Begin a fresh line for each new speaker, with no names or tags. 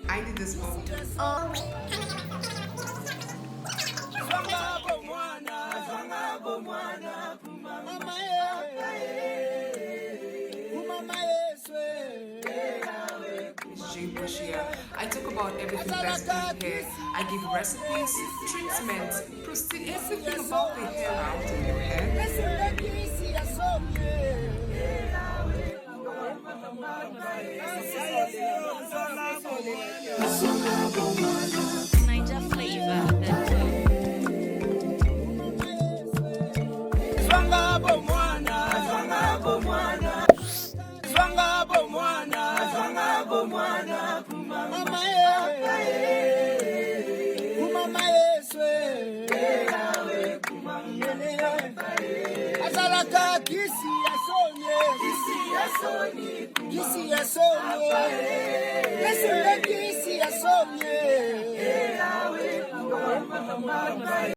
I did this one. I talk about everything that's in here. I give recipes, treatments, proceed everything about the hair out in your hair.
Niger flavor.
Kisi ya sonye.